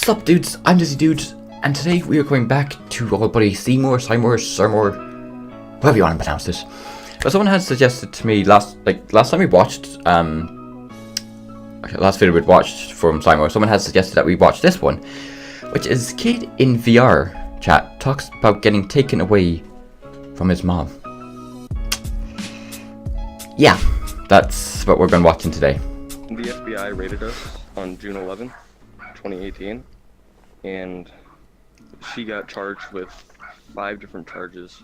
What's up, dudes? I'm D1ZZY, and today we are going back to ol'Buddy Syrmor, whatever you want to pronounce this. But someone had suggested to me last time we watched, last video we'd watched from Syrmor, someone had suggested that we watch this one, which is Kid in VR chat talks about getting taken away from his mom. Yeah, that's what we're going to watch today. The FBI raided us on June 11th, 2018, and she got charged with 5 different charges: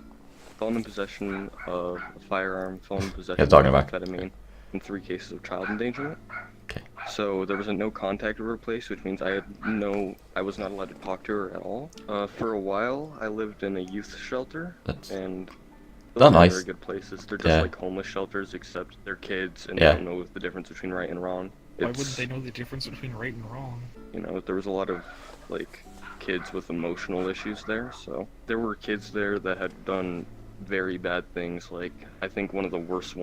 felon in possession of a firearm, felon in possession of amphetamine, and 3 cases of child endangerment. Okay. So there was a no contact order placed, which means I was not allowed to talk to her at all. For a while, I lived in a youth shelter, and those are nice. very good places. They're just like homeless shelters, except they're kids and they don't know the difference between right and wrong. Why wouldn't they know the difference between right and wrong? You know, there was a lot of, like, kids with emotional issues there, so there were kids there that had done very bad things. Like, I think one of the worst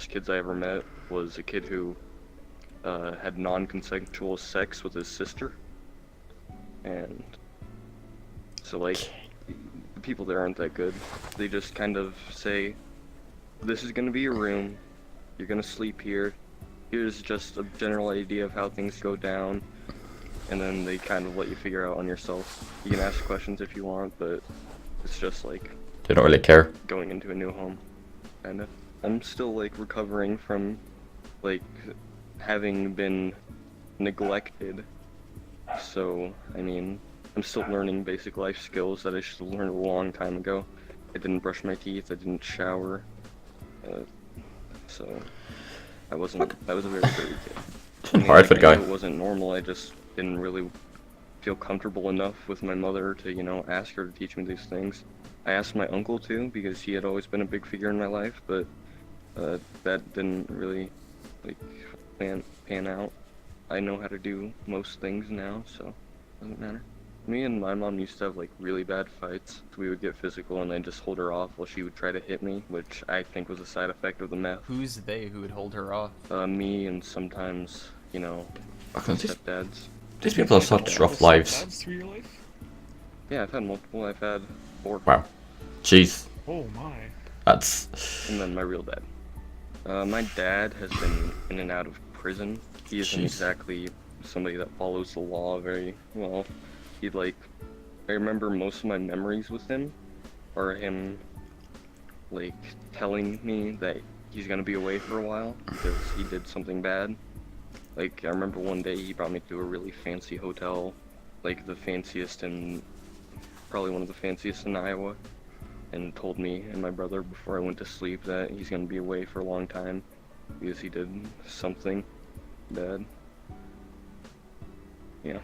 kids I ever met was a kid who had non-consensual sex with his sister. And so, like, the people there aren't that good. They just kind of say, this is gonna be your room, you're gonna sleep here, here's just a general idea of how things go down, and then they kind of let you figure out on yourself. You can ask questions if you want, but it's just like They don't really care. going into a new home, kind of. I'm still like recovering from like having been neglected, so I mean I'm still learning basic life skills that I should have learned a long time ago. I didn't brush my teeth, I didn't shower, so I was a very dirty kid. I mean, Hard for the guy. It wasn't normal, I just didn't really feel comfortable enough with my mother to, you know, ask her to teach me these things. I asked my uncle too, because he had always been a big figure in my life, but that didn't really, like, pan out. I know how to do most things now, so it doesn't matter. Me and my mom used to have, like, really bad fights. We would get physical and I'd just hold her off while she would try to hit me, which I think was a side effect of the meth. Who's they who would hold her off? Me and sometimes, you know, stepdads. These people have such rough lives. Stepdads through your life? Yeah, I've had multiple. I've had 4. Wow. Jeez. Oh my. That's... And then my real dad. My dad has been in and out of prison. He isn't exactly somebody that follows the law very well. He'd like, I remember most of my memories with him are him, like, telling me that he's gonna be away for a while because he did something bad. Like, I remember one day he brought me to a really fancy hotel, like the fanciest in, probably one of the fanciest in Iowa, and told me and my brother before I went to sleep that he's gonna be away for a long time because he did something bad. Yeah.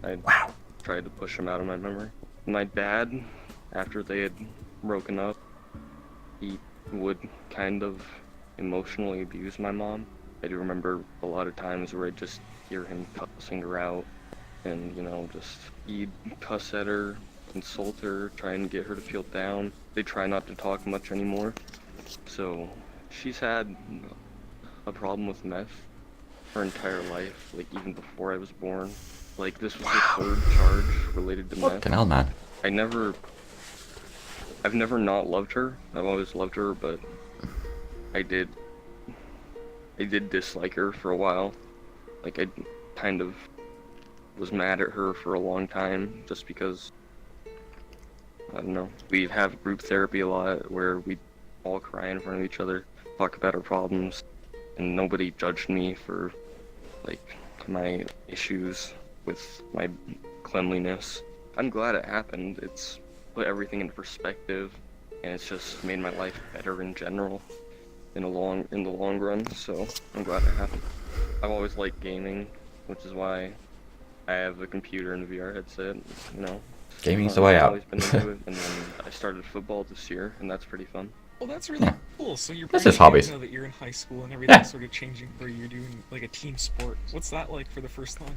I tried to push him out of my memory. My dad, after they had broken up, he would kind of emotionally abuse my mom. I do remember a lot of times where I'd just hear him cussing her out, and, you know, just he'd cuss at her, insult her, try and get her to feel down. They try not to talk much anymore. So she's had a problem with meth her entire life, like even before I was born. Like, this was her 3rd charge related to meth. Fucking hell, man. I've never not loved her. I've always loved her, but I did dislike her for a while. Like, I kind of was mad at her for a long time, just because, I don't know. We have group therapy a lot, where we all cry in front of each other, talk about our problems, and nobody judged me for, like, my issues with my cleanliness. I'm glad it happened. It's put everything into perspective, and it's just made my life better in general in the long run, so I'm glad it happened. I've always liked gaming, which is why I have a computer and a VR headset, you know. Gaming's the way out. I've always been into it, and then I started football this year, and that's pretty fun. Well, that's really cool. So you're That's pretty just hobbies. know that you're in high school and everything's sort of changing where you're doing like a team sport. What's that like for the first time?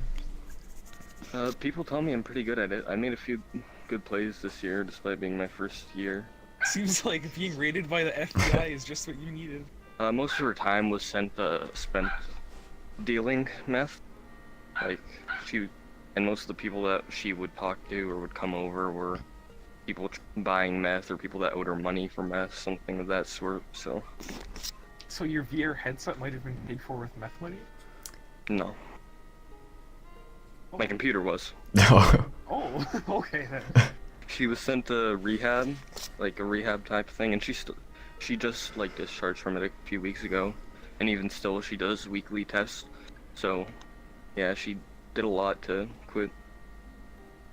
People tell me I'm pretty good at it. I made a few good plays this year, despite being my first year. Seems like being raided by the FBI is just what you needed. Most of her time was spent dealing meth, Like, and most of the people that she would talk to or would come over were people buying meth or people that owed her money for meth, something of that sort, so. So your VR headset might have been paid for with meth money? No. My computer was. No. Oh, okay then. She was sent to rehab, like a rehab type thing, and she just like discharged from it a few weeks ago, and even still she does weekly tests. So, yeah, she did a lot to quit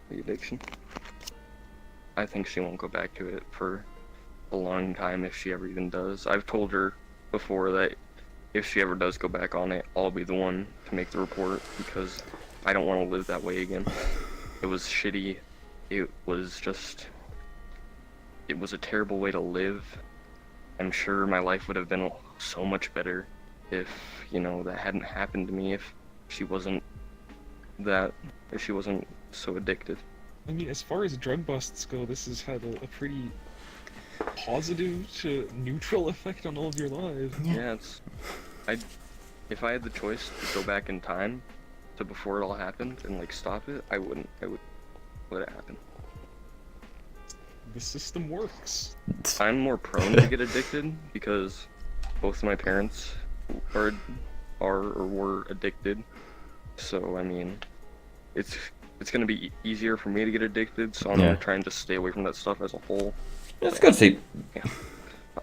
the addiction. I think she won't go back to it for a long time if she ever even does. I've told her before that if she ever does go back on it, I'll be the one to make the report because I don't want to live that way again. It was shitty. It was a terrible way to live. I'm sure my life would have been so much better if, that hadn't happened to me, if she wasn't so addicted. I mean, as far as drug busts go, this has had a pretty positive to neutral effect on all of your lives. Yeah, if I had the choice to go back in time to before it all happened and like stop it, I would let it happen. The system works. I'm more prone to get addicted because both of my parents are or were addicted. So I mean, it's gonna be easier for me to get addicted. So I'm gonna try and just stay away from that stuff as a whole. It's good to see. Yeah,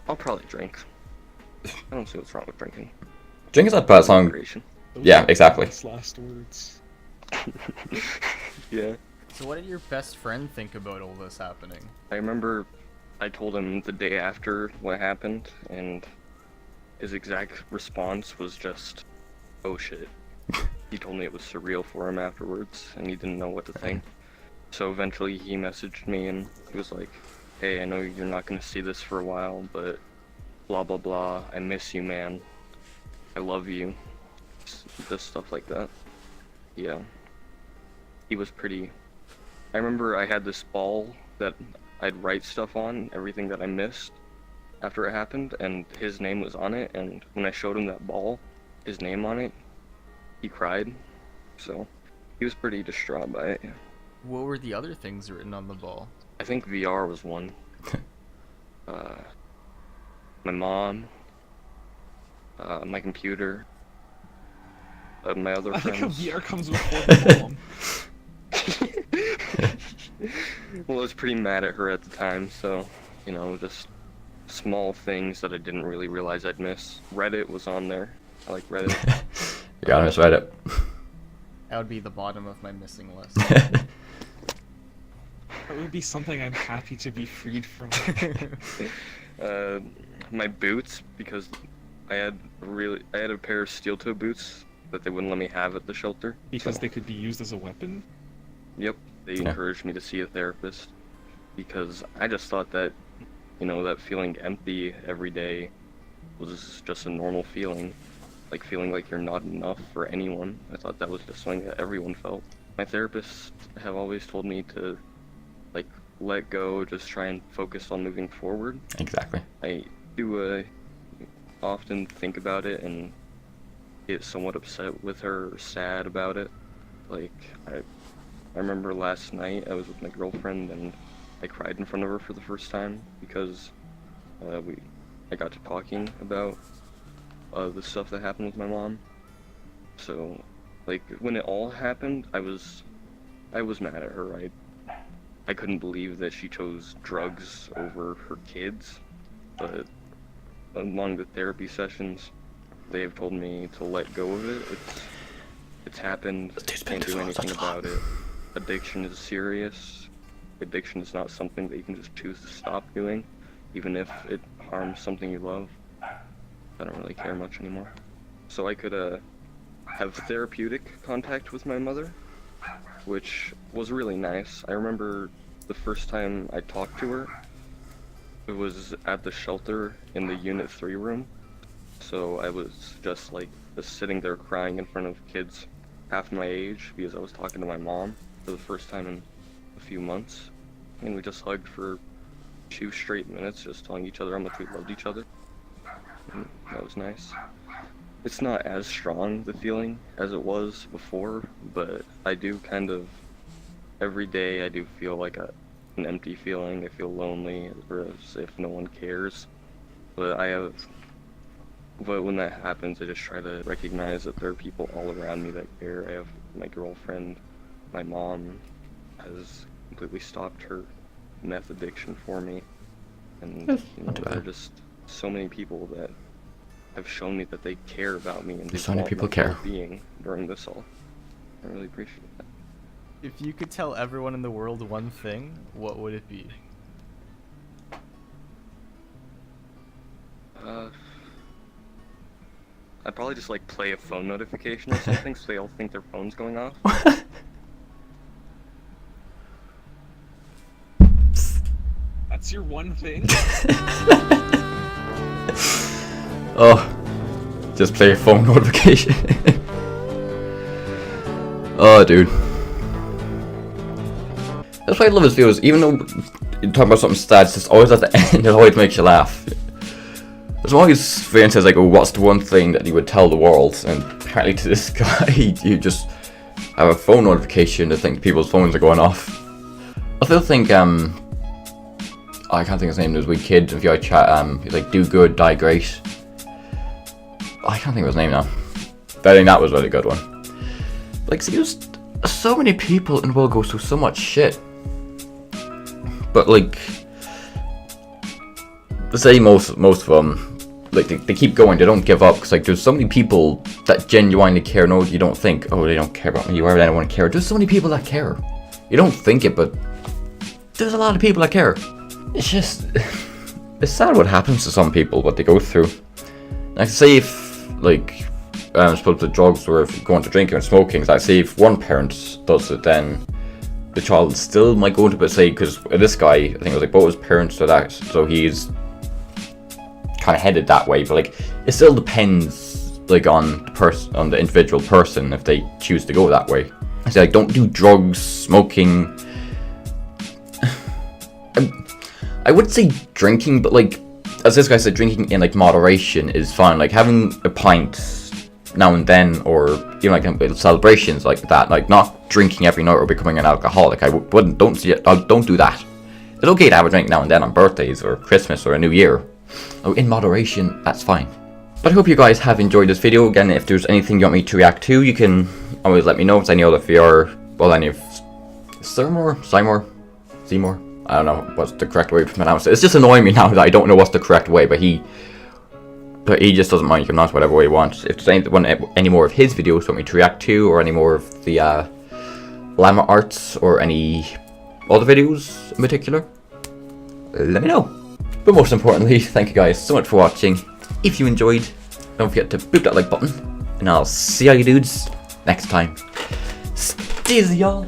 I'll probably drink. I don't see what's wrong with drinking. Drink is not bad as long. Moderation. Yeah, exactly. Those last words. Yeah. So what did your best friend think about all this happening? I remember I told him the day after what happened, and his exact response was just, "Oh shit." He told me it was surreal for him afterwards, and he didn't know what to think. So eventually he messaged me, and he was like, "Hey, I know you're not gonna see this for a while, but blah blah blah, I miss you, man. I love you." Just stuff like that. Yeah. He was pretty... I remember I had this ball that I'd write stuff on, everything that I missed after it happened, and his name was on it, and when I showed him that ball, his name on it, he cried. So, he was pretty distraught by it. What were the other things written on the ball? I think VR was one. My mom, my computer, my other I friends. think a VR comes before the bomb. Well, I was pretty mad at her at the time, so, just small things that I didn't really realize I'd miss. Reddit was on there. I like Reddit. You gotta miss Reddit. That would be the bottom of my missing list. That would be something I'm happy to be freed from. My boots, because I had a pair of steel-toe boots that they wouldn't let me have at the shelter. Because so, they could be used as a weapon? Yep, they encouraged me to see a therapist because I just thought that, that feeling empty every day was just a normal feeling, like feeling like you're not enough for anyone. I thought that was just something that everyone felt. My therapists have always told me to, let go, just try and focus on moving forward. Exactly. I do often think about it and get somewhat upset with her or sad about it. Like, I remember last night I was with my girlfriend and I cried in front of her for the first time because I got to talking about the stuff that happened with my mom. So, when it all happened, I was mad at her. I couldn't believe that she chose drugs over her kids, but among the therapy sessions, they have told me to let go of it. It's happened, can't do anything about it. Addiction is serious. Addiction is not something that you can just choose to stop doing, even if it harms something you love. I don't really care much anymore. So I could have therapeutic contact with my mother, which was really nice. I remember the first time I talked to her, it was at the shelter in the Unit 3 room. So I was just sitting there crying in front of kids half my age because I was talking to my mom for the first time in a few months. And we just hugged for 2 straight minutes, just telling each other how much we loved each other. And that was nice. it's not as strong, the feeling, as it was before, but I do kind of, every day I do feel like an empty feeling. I feel lonely, or as if no one cares. But when that happens, I just try to recognize that there are people all around me that care. I have my girlfriend, my mom has completely stopped her meth addiction for me. And there are just so many people that have shown me that they care about me and just so many want people my care. well-being during this all. I really appreciate that. If you could tell everyone in the world one thing, what would it be? I'd probably just like play a phone notification or something so they all think their phone's going off. That's your one thing? Oh, just play a phone notification. Oh, dude. That's why I love his videos. Even though you're talking about something sad, it's just always at the end, it always makes you laugh. There's always, for instance, like, oh, what's the one thing that you would tell the world? And apparently to this guy, you just have a phone notification to think people's phones are going off. I still think, I can't think of his name, there's a wee kid, if you chat, he's like, do good, die great. I can't think of his name now. But I think that was a really good one. Like, see, there's so many people in the world go through so much shit. But, like, let's say most of them, like, they keep going, they don't give up, because, like, there's so many people that genuinely care. No, you don't think, oh, they don't care about me, why would anyone care? There's so many people that care. You don't think it, but there's a lot of people that care. It's just, it's sad what happens to some people, what they go through. Like, say if, like, I suppose the drugs or if going to drinking and smoking, like, say if one parent does it, then the child still might go into, but say, because this guy, I think it was like both his parents are that, so he's kind of headed that way, but like, it still depends, like, on the individual person if they choose to go that way. I say, like, don't do drugs, smoking. I would say drinking, but like, as this guy said, drinking in like moderation is fine. Like having a pint now and then, or even like celebrations like that. Like not drinking every night or becoming an alcoholic. I wouldn't. Don't do that. It's okay to have a drink now and then on birthdays or Christmas or a New Year. Oh, in moderation, that's fine. But I hope you guys have enjoyed this video. Again, if there's anything you want me to react to, you can always let me know. If any other VR, well, any of Syrmor. I don't know what's the correct way to pronounce it. It's just annoying me now that I don't know what's the correct way, but he just doesn't mind. You can pronounce whatever way he wants. If there's any more of his videos you want me to react to, or any more of the llama arts, or any other videos in particular, let me know. But most importantly, thank you guys so much for watching. If you enjoyed, don't forget to boop that like button, and I'll see all you dudes next time. Stay easy, y'all.